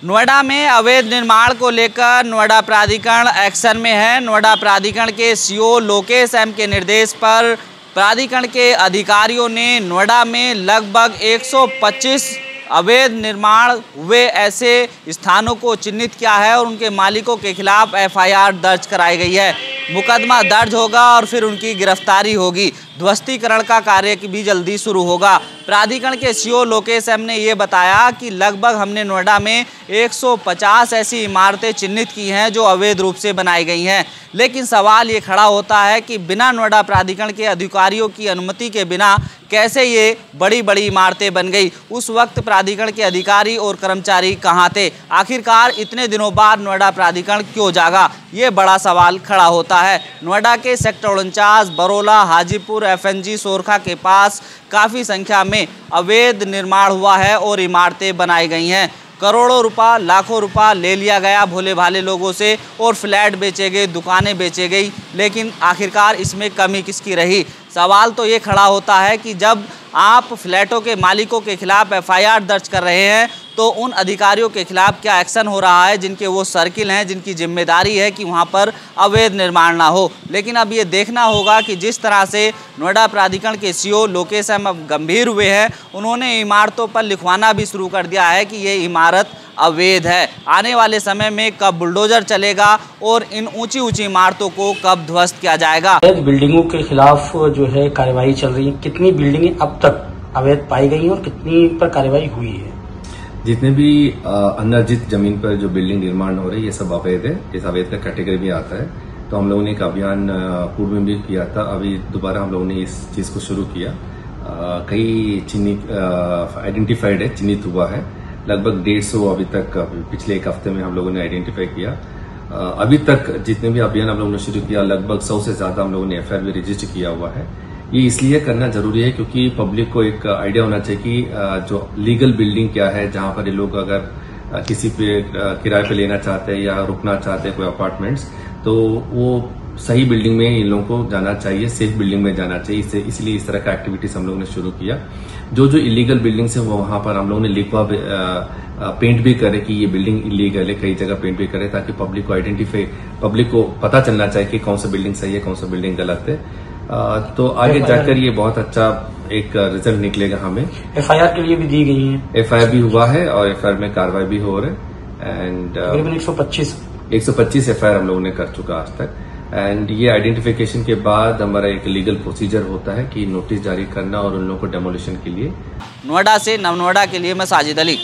नोएडा में अवैध निर्माण को लेकर नोएडा प्राधिकरण एक्शन में है। नोएडा प्राधिकरण के सीओ लोकेश एम के निर्देश पर प्राधिकरण के अधिकारियों ने नोएडा में लगभग 125 अवैध निर्माण हुए ऐसे स्थानों को चिन्हित किया है और उनके मालिकों के खिलाफ एफआईआर दर्ज कराई गई है। मुकदमा दर्ज होगा और फिर उनकी गिरफ्तारी होगी। ध्वस्तीकरण का कार्य भी जल्दी शुरू होगा। प्राधिकरण के सीओ लोकेश एम ने ये बताया कि लगभग हमने नोएडा में 150 ऐसी इमारतें चिन्हित की हैं जो अवैध रूप से बनाई गई हैं, लेकिन सवाल ये खड़ा होता है कि बिना नोएडा प्राधिकरण के अधिकारियों की अनुमति के बिना कैसे ये बड़ी बड़ी इमारतें बन गई। उस वक्त प्राधिकरण के अधिकारी और कर्मचारी कहाँ थे? आखिरकार इतने दिनों बाद नोएडा प्राधिकरण क्यों जागा, ये बड़ा सवाल खड़ा होता है। नोएडा के सेक्टर 49, बरोला, हाजीपुर, एफएनजी, सोरखा के पास काफ़ी संख्या में अवैध निर्माण हुआ है और इमारतें बनाई गई हैं। करोड़ों रुपया, लाखों रुपया ले लिया गया भोले भाले लोगों से और फ्लैट बेचे गए, दुकानें बेचे गई, लेकिन आखिरकार इसमें कमी किसकी रही? सवाल तो ये खड़ा होता है कि जब आप फ्लैटों के मालिकों के खिलाफ एफआईआर दर्ज कर रहे हैं तो उन अधिकारियों के खिलाफ क्या एक्शन हो रहा है जिनके वो सर्किल हैं, जिनकी जिम्मेदारी है कि वहाँ पर अवैध निर्माण ना हो। लेकिन अब ये देखना होगा कि जिस तरह से नोएडा प्राधिकरण के सीओ लोकेश एम गंभीर हुए हैं, उन्होंने इमारतों पर लिखवाना भी शुरू कर दिया है कि ये इमारत अवैध है। आने वाले समय में कब बुलडोजर चलेगा और इन ऊंची ऊंची इमारतों को कब ध्वस्त किया जाएगा। अवैध बिल्डिंगों के खिलाफ जो है कार्रवाई चल रही है। कितनी बिल्डिंगें अब तक अवैध पाई गई हैं और कितनी पर कार्रवाई हुई है? जितने भी अनर्जित जमीन पर जो बिल्डिंग निर्माण हो रही है ये सब अवैध है। इस अवैध का कैटेगरी में आता है। तो हम लोगों ने एक अभियान पूर्व में भी किया था, अभी दोबारा हम लोगों ने इस चीज को शुरू किया। कई चिन्हित आइडेंटिफाइड है, चिन्हित हुआ है। लगभग 150 अभी तक पिछले एक हफ्ते में हम लोगों ने आइडेंटिफाई किया। अभी तक जितने भी अभियान हम लोगों ने शुरू किया, लगभग 100 से ज्यादा हम लोगों ने एफआईआर भी रजिस्टर किया हुआ है। ये इसलिए करना जरूरी है क्योंकि पब्लिक को एक आइडिया होना चाहिए कि जो लीगल बिल्डिंग क्या है, जहां पर ये लोग अगर किसी पे किराए पे लेना चाहते हैं या रुकना चाहते हैं कोई अपार्टमेंट्स, तो वो सही बिल्डिंग में इन लोगों को जाना चाहिए, सेफ बिल्डिंग में जाना चाहिए। इसलिए इस तरह का एक्टिविटीज हम लोगों ने शुरू किया। जो इलीगल बिल्डिंग्स है वो वहां पर हम लोगों ने लिखवा पेंट भी करे कि ये बिल्डिंग इलीगल है, कई जगह पेंट भी करे ताकि पब्लिक को पता चलना चाहिए कि कौन सा बिल्डिंग सही है, कौन सा बिल्डिंग गलत है। तो आगे जाकर ये बहुत अच्छा एक रिजल्ट निकलेगा। हमें एफआईआर के लिए भी दी गई है, एफआईआर भी हुआ है और एफआईआर में कार्रवाई भी हो रही है। एंड 125 एफआईआर हम लोगों ने कर चुका आज तक। एंड ये आइडेंटिफिकेशन के बाद हमारा एक लीगल प्रोसीजर होता है कि नोटिस जारी करना और उन लोगों को डेमोलिशन के लिए। नोएडा से नव नोएडा के लिए मैं साजिद अली।